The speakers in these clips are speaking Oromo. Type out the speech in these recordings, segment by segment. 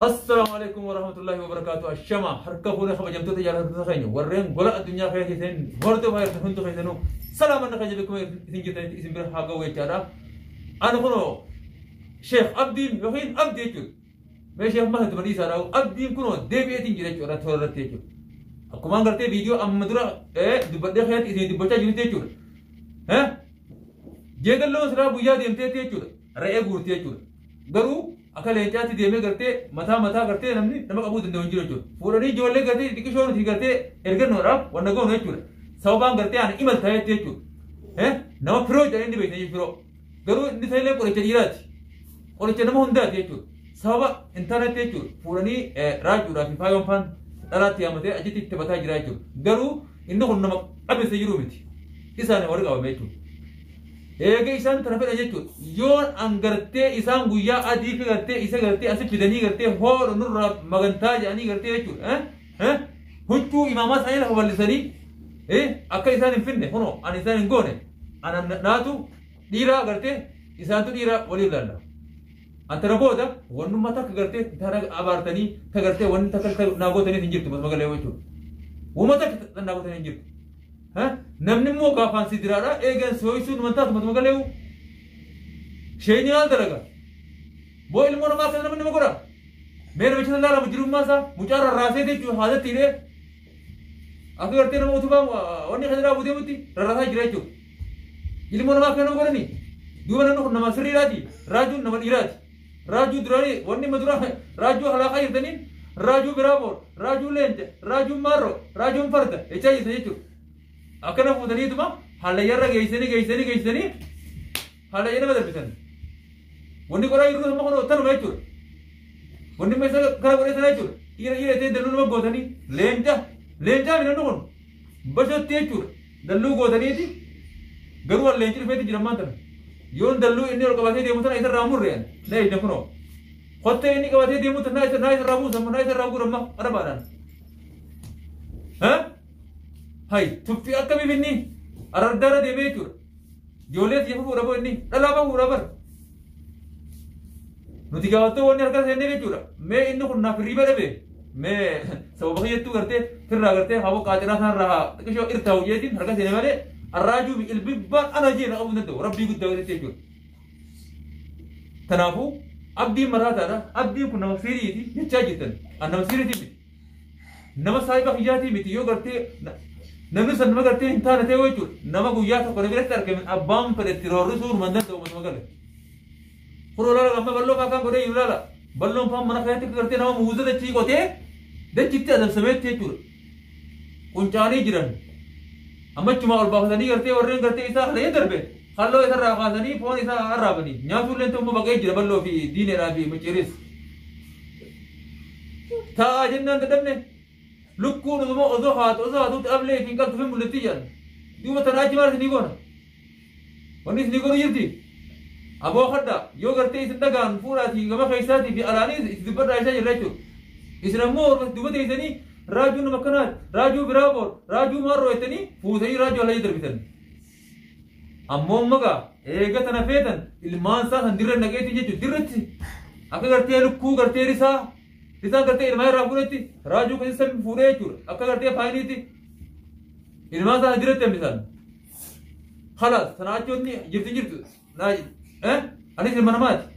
السلام عليكم ورحمة الله وبركاته. الشمع حركة فوري خبر جمتو تجارة تخيني ورين قلاء الدنيا خير كيسين هردو خير تهندو خيسينو سلام أنا خير بكم إذن جتني إذن بره حاجة ويجارة أنا كنو شيخ عبدين يوهين عبدي يجول ما شيخ ما هتبني سارو عبدين كنو دبي إذن جريت ولا ثورة يجول aku manggarte video ammadura dibadde khayat idin dibbacha jini techura jegallo sira buya demte techura ra'e gurte techura garu akale enchati deme garte mata garte namni nama qabu dinde wanjiro chura furani jolle garte dikishonu thi garte ergan ora wanna go no chura sawban garte an imal thaye techura nama firo jani ndi bete firo garu ndi thayle ko chirati ko chenama hunda techura sawa internet techura furani rajura fi fayon fan ثلاث أيام تي أجتي تبتها جرايتو درو إنه كنا أبي سيجرو متي إسانة ورقة وميتو إيه إسان ترى أجتو يون أنغرتي إسان غويا أدي في غرتي إسا غرتي أسي بدني غرتي هور نور مغنتا جاني غرتي أجتو هنتو إمامات سايل هو اللساني أكا إسان فينه هنو أنا إسان غونه أنا ناتو ديرا غرتي إسان تو ديرا ولي بلانا أنت نبودا ونو ما تك غرتي ثارا أبارتني تغرتي ون تكل ناغوتني تنجرت بس مغلي وجهو وما تك ناغوتني تنجرت نمني مو غافان سيدرارا إيجن سويسو نمتا بس مغلي و شيء نيال درجة بو المونا ما كنا نمني مغورا मेरे बच्चे लारा बजरूम मासा मुचारा रासे दे जो हालत तीरे आगे करते ना मुझे बाम वन्नी खजरा बुद्धि बुद्धि रासा गिराई चुप इल्म ना माफ करना करे नहीं दूसरा ना नमस्री राजी राजू नमन इराज राजू द्रारी वन्नी मधुरा राजू हलाका इतनी राजू बिराबोर राजू लेंज राजू मारो राजू फर्द ऐसा ही सही चुप अकना पुदनी तुम हालयारा गैसनी हालयारा बदल पिसन वन्नी कोरा इरुद हम कोरा उत्तर में चुप वन्नी में से खराब करे सही चुप ये ते दल्लू में गोधनी लेंजा मिलन नोन बस ते चुप दल्लू गोधनी थी गरुआ लेंज फेती जिरमान يون دلو إني ركبتي ديمو تنا إذا رامور ريان لا يدخنو خدت إني كبتي ديمو تنا إذا رامو سما إذا رامو رما أنا باران هاي تبي أكمل مني أردارا ديميتور جوليت يفو ربو إني لا بابو ربر نتيجة وقت وني هركا سيني بيتورا मैं इन्नो कुन्ना फ्री बरे बे मैं सब बखिये तू करते फिर ना करते हाँ वो काजना था रहा तो किसी इर्ता हो ये दिन हरकत सेने वाले الراجو بالبيبان أنا جينا أبو ندو ربي قد دوري تيجور تنافو أبدي مرات هذا أبدي كنا مسيري دي يتجاجتن أنا مسيري دي نما سايبا خياتي متيو करते नमन सन्मा करते इंसान थे वो चुर नमा गुया तो करे बिरत करके अब्बाम पर तिरोरु सूर मंदन तो मत मगले पुरोला गम्मा बल्लो काका करे युराला बल्लो फाम मना खयाती करते नमा मुझे दे चीक होते दे चित्ते अदम समेत थे चुर उनचानी जिरन अम्मा चुमा और बाफदानी करते और रेंग करते ऐसा हले दरबे खालो ऐसा राखासनी फोन ऐसा आराबनी न्यासुल लें तो मुझे बगैर जबल्लो भी दीने राबी मचेरिस था अजन्ना तदमने लुक्कू नुमा ओज़ो हाथ अबले किंका तुम्हें मुलती जान दूँ मत राज मार निको ना वनिस निको नहीं जल्दी अब वो खड्डा यो करते इस तगान पूरा थी गमा कैसा थी अलानी इस दिब्बर राजा जल्दी चुप इस रमो और दूँ मत ऐसा नहीं राजू न मकनात राजू बिराबोर राजू मारो इतनी फूसई राजू अल्लाह इधर बितन अम्मो मगा एक तना फेतन इल्मान सा हंदिर नगे थी जो दिरती अक्का करते लुक्कू करते रिसा करते इल्माय राबुरे थी राजू को सब पूरे चुर अक्का करते फाइनी थी इल्मान सा हंदिर ते मिसाल खलास सनाचो नहीं जिरती ना अनिस मनमात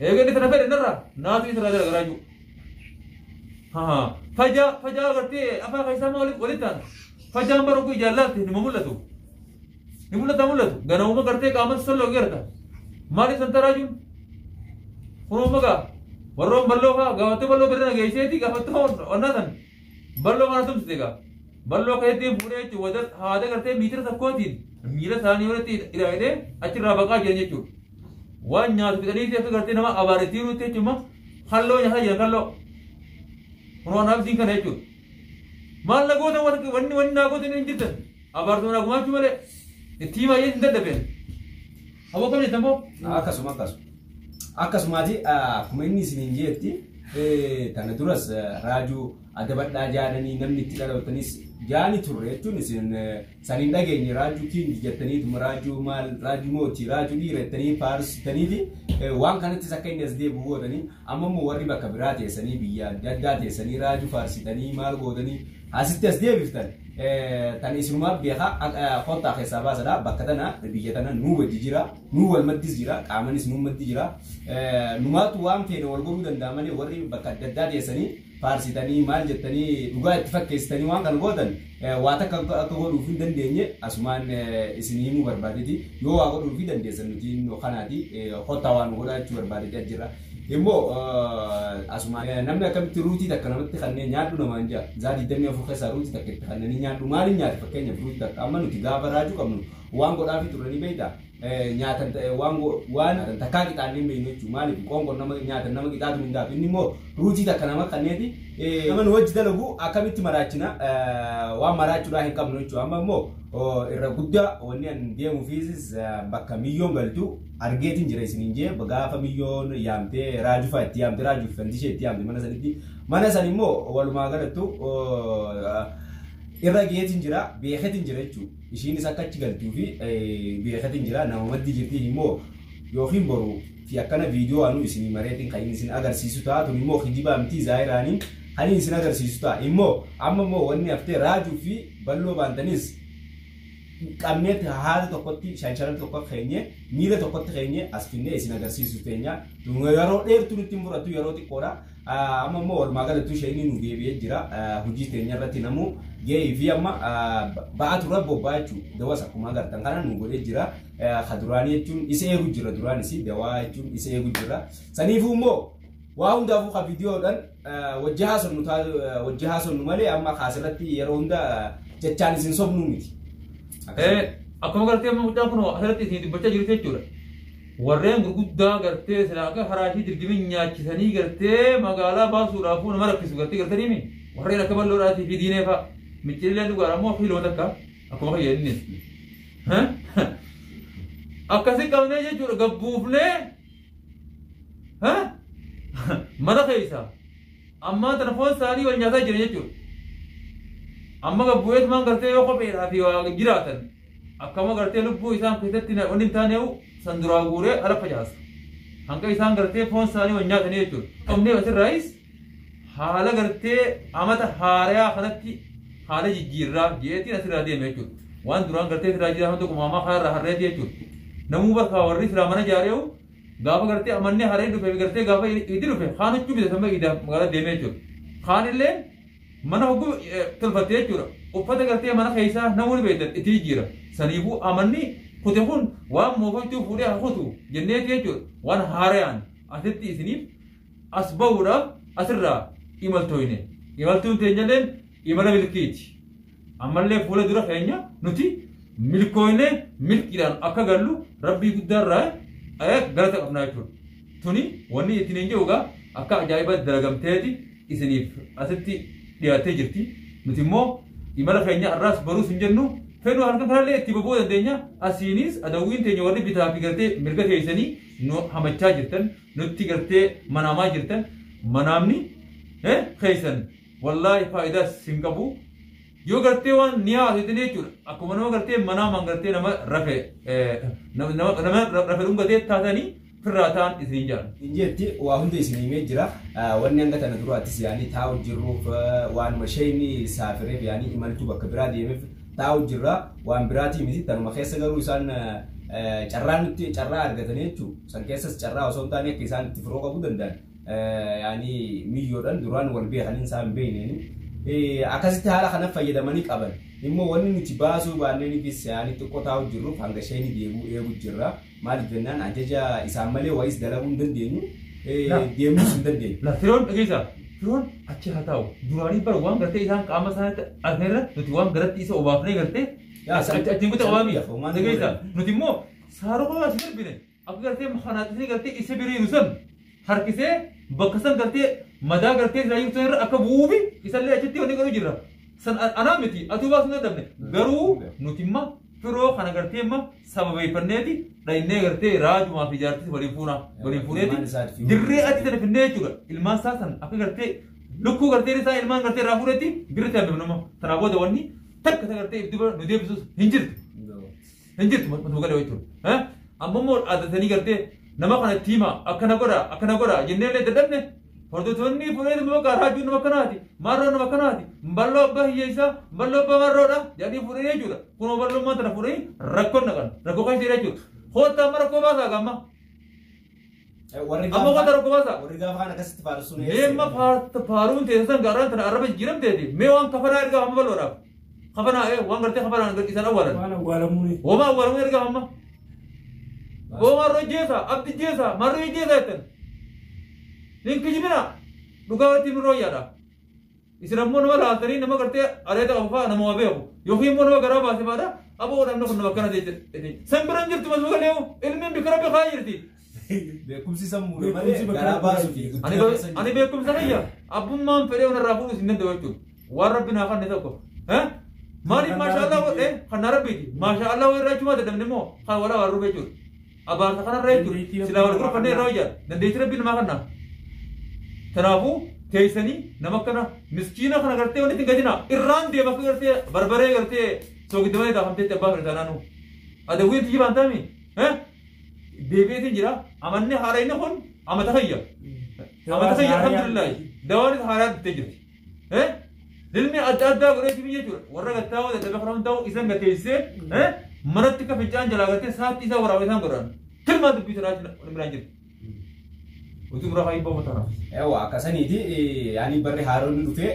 एक तना फेर नरा ना तो इस राजू हाँ फजा करते apa कैसा मालूम वलितान फजा बारो कोई जाला थे निमुला तू गनाऊ में करते कामन सल लोग करता मारी संतराजू पुरो मगा वरो बल्लो का गावते बल्लो बिरना गैसे थी गावतो अन्ना तन बल्लो मार तुम देगा बल्लो कहते पूरे चौदर हादे करते मीटर सबको थी मीरा सानी होने थी इरादे अच्छी राबका जने चुप वन न्यास बितनी से करते नमा आवारे थी रोते चुमा खल्लो यहाँ जंगलो उन्होंने आप दिखा नहीं चुप मान लगो तो वन नागो तो नहीं जितन अब आर तो ना घुमा क्यों मरे थी माये इंदर दबे अब वो कब नहीं तंबो आकाश माजी कुमेनी सिंगियती Kana duras raajuu adabadhaa jaadanii namni itti dhalootanis jaani turre jechuun isin saniin dhageenye raajuu kiingi jettaniituma raajuu maal raajuu mootii raajuu dhiirettanii faarsitaniiti waan kanattis akka inni as deebi'u gootanii amma immoo warri bakka biraa teessanii biyya adda addaa teessanii raajuu faarsitanii maal gootanii asitti as deebiftan tan isinumaaf beekaa kottaa keessaa baasadha bakka tana biyya tana nuu wajji jira nuu wal maddis jira qaamanis nuu maddi jira numaatu waan feene wal godhuu danda'a malee warri bakka adda addaa teessanii faarsitanii maal jettanii dhugaa itti fakkeessitanii waan kana gootan waa takka akka godhuuf hin dandeenye asumaan isinii himuu barbaadeti yoo waa godhuuf dandeessan nuti kanaati kottaa waan godhaa jechuu barbaadeti jira immoo asumaan namni akkamitti ruutii takka namatti kanneen nyaadhu namaan jaa zaadii damee afur keessaa ruutii takka itti kanneen nyaadhu maaliin nyaate fakkeenyaaf ruutii takka amma nuti gaafa raajuu qabnu waan godhaa fi turanii beektaa nyaatan waan takkaa qixaannee beeknu jechuudha maaliif qoonqoon nama nyaatan nama qixaatu hin gaafa inni immoo ruutii takka nama kanneeti nama nu wajji dalagu akkamitti maraachina waan maraachuudhaa hin qabnu jechuudha amma immoo irra guddaa wanni an deemuufiis bakka miyyoon galtu argeetiin jira isiniin jee gaafa miyyoon yaamtee raajuu fa'aa itti yaamte raajuu fantishee itti yaamte mana san immoo walumaa galattu irra geetiin jira beeketiin jira jechuudha ishiinis akka achi galtuu fi beeketiin jira nama maddi jirti immoo yookiin boru fi akkana viidiyoo anu isinii mareetiin kan isin agarsiisu ta'a tun immoo kijibaa miti zaayiraaniin kan isin agarsiisu ta'a immoo amma immoo wanni haftee raajuu fi balloo baantanis qabneet haala tokkotti shansharan tokko keenye miila tokkotti keenye as finnee isin agarsiisu teenya yeroo dheertuu nutti muratu yeroo xiqqoodha amma immoo walumaa galatti isheen nu deebi'ee jira hojii teenya irratti namu gahee fi amma ba'atu rabbo baachu dawas akkuma agartan kana nu godhee jira kaduraanii jechuun isa eegu jira duraanis dawaa jechuun isa eegu jira saniifuu immoo waa hundaafuu ka viidiyoodhaan wajji haasonnu malee amma kaasirratti yeroo hunda jechaan isin sobnuu miti. Akkuma gartee mucaan kun asirratti isin dubbachaa jirtu jechuudha. Warreen gurguddaa gartee silaa akka haraashii dirgimin nyaachisanii gartee magaalaa baasuudhaafuu nama rakkisu gartee gartanii mi warreen akka balloodhaatii fi diinee fa'a micciileen dhugaadha immoo fiiloo takka akkuma fayyadinnis. Akkasii qabnee jechuudha gabbuufnee mana keessa ammaa tana foon isaanii wal nyaataa jira jechuudha. Amma gabbu'eetumaan gartee yoo kopheedhaa fi waa jiraatan akkama gartee lubbuu isaan keessatti wanni hin taaneewu san duraa guuree ala facaasa. Hanqa isaan gartee foon isaanii wal nyaatanii jechuudha. Qabnee asirraayis haala gartee amata haarayaa kanatti haala jijjiirraa jeetiin asirraa deeme jechuudha. Waan duraan gartee asirraa jiraa hunda qumaamaa kanarraa harreeti jechuudha. Namuu bakka warri israa mana ijaareewu gaafa gartee amannee harreen dhufee gartee gaafa itti dhufe kaan huccuu bitatama magaalaa deemee jechuudha. Kaan illee mana hogguu tolfattee jechuudha. Uffata gartee mana keessaa namoonni beektan itti jijjiira. Saniifuu amanni kute kun waan moofachuu fuudhee hakutu jenneeti jechuudha. Waan haarayaan asitti isiniif as bahuudhaaf asirraa imaltooyne. Imaltuun teenyalleen imala milkiiti. Ammallee fuula dura keenya nuti milkooyne milkiidhaan akka gallu rabbii guddaarraa galata qabnaa jechuudha. Tuni wanni ittiin hin jirugaa akka ajaa'iba dalagamteeti isiniif asitti dhiyaatee jirti. Nuti immoo imala keenya irraas baruus hin jennu fedhu harka kanallee itti boba'uu dandeenya. Asiinis adawwiin teenya warri bitaa fi gartee mirga keessanii nu hamachaa jirtan nutti gartee manaamaa jirtan manaamni keessan wallaahi faayidaas hin qabu. Yoo gartee waan ni haasitanii jechuudha. Akkuma nama gartee manaamaan gartee nama rafe dhungatee taatanii firraa ta'an isin jaalladha. Injeetti waa hunda isin himee jira. Wanni hanga tana duraattis yaanii taa'u jirruuf waanuma shayni saafireef yaanii imaltuu bakka biraa deemeef taa'u jirra. Waan biraatii miti tanuma keessa garuu isaan carraa nutti carraa argatanii jechuudha. San keessas carraa osoo hin taane akka isaan itti firoo qabuu danda'an. Yaanii miyyoodhaan duraan wal beekanii isaan beekneen. Akkasitti haala kana fayyadamanii qaban. Immoo wanni nuti baasuu baanneen fi yaanii xiqqoo taa'u jirruuf hanga shayni deebuu eegu jirra. Maaliif jennaan ajaja isaan malee wayis dalaguu hin dandeenyu deemuus hin dandeenyu. Firoon dhageessaa firoon achi haa taa'u duraanii bara waan gartee isaan qaama isaaniitti arganerra nuti waan garatti isa obaafnee gartee achiin kutaa obaamii dhageessaa nuti immoo saaroo asi darbine akka gartee kanaatisanii gartee isa biriiru san harkisee bakka san gartee madaa gartee israayyuu san irra akka bu'uufi isallee achitti wanni garuu jirra. San anaa miti atuu baasuu hin dandabne garuu nuti immoo فرو خنا قرتي ما سبب يفنيتي لأنه قرتي راج ما في جارتي ولي فونيتي دري أتي في النيجورا المان ساسن أكو قرتي لكو قرتي رسا المان قرتي رافورتي قرتي أبنما تنابو دواني تك قرتي بدو ندير بسوس هنجرت ما تقول ويتون ها أما مور هذا ثاني قرتي نما خنا تيما أكنا قرا جنّة اللي تدمنه فردو ثوني فوريد ما كراجو نما كناتي مارو نما كناتي بلو بهيجا بلو بمارو لا يعني فوريد جولا كونو بلو ما تنا فوريد ركون نكان ركو كاي تيرا جو هو تامر ركو باسا كما أما كذا ركو باسا وريغا فانا كست فارسون ما فارون تيسان غاران تنا عربي جيرم تيدي مي وان كفنا إرجع هم بلو راب خبنا وان غرتي خبنا غرتي سنا ولا موني وما إرجع هم وما رجيسا أبدي جيسا مارو جيسا تن لين كجبنا لقاوتي من رويا إسلام مون ولا تري نما كرتے أرے تا أبوفا نما أبيه يوفي مون وكرا باسي بادا أبو ورم نكون نما كنا ديت سامبرانجر تمس وكليه علم بكرا بخاير تي بكم سيسام مون كرا باسو في أنا بكم سنيا أبو مام فريون الرافون سنن دوتشو وربنا خان نتاكو ها مالي ما شاء الله خنا ربي ما شاء الله ويرجع ما تدم نمو خا ولا ورو بيجو أبار خنا رجع سلا ورو خنا رويا نديت ربي نما خنا تنافو كيسني نمكنا مسكينة خنا करते वाले तिंगा जिना इरान दे बक करते बरबरे करते सोगी दवाई दा हमते तब्बा करता नानु अदे वी तिजी बांता मी हैं बेबे तिंजिरा अमन्ने हारे न कोन अमतखय्या अल्हम्दुलिल्लाह दवाई हारा तिंजिरा हैं दिल में अद्दा करे तिमी ये चुर वरगा गत्ताओ दे बखरम ताओ इसन गते से हैं मरत का फिजान जला करते साथ तीसा वरावे थां करन फिर मा दुबी सराज मिरांजिर وتمر هاي بومتنا ايوا كسنيدي يعني بري هارون دوفي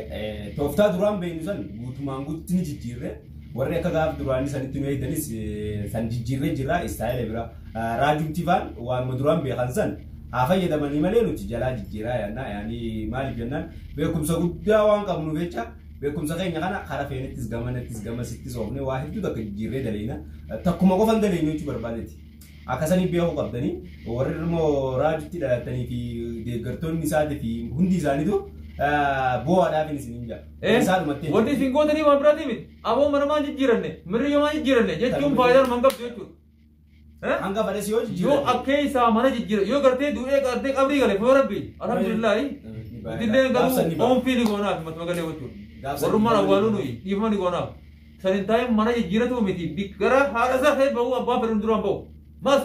توفتا دران بينسن غوتمان غوتني جيجيره وري كغاف دران سنتنو يدنس سن جيجيره جرا استايل برا راجو تيفان وان مدران بيخنسن هافا يدمني مالينو تجلا جيجيره يعني مالي جنن بكم سغدا وان قبنو بيچا بكم سغينا كانا خرافين تزغما ستيز وبني واحد دو دك جيره دلينا تكما قفن دلينو تي بربالتي akasani biya ko qabdani warrimo raajti dhalatani fi deeggartoonni isaati fi hundi isaaniitu bu'aadhaaf hin sininja isaalumatti wanti singootanii waan biraati miti aboo manamaa jijjiiranne mirriyomaa jijjiiranne jechuun faayidaan mangabdu jechuudha hanga fadhasi yoo yoo akkee isaa mana jijjiira yoo gartee du'ee gartee qabrii gale foo rabbi alhamdulillahi dillee garuu oomfii ni goonaaf matuma galee jechuudha warrummaan awwaaluu nuyi dhiifama ni goonaaf sanin taa'ee mana jijjiiratu miti gara haadha isaa ta'e bahuu abbaan fedhan duraan bahu ما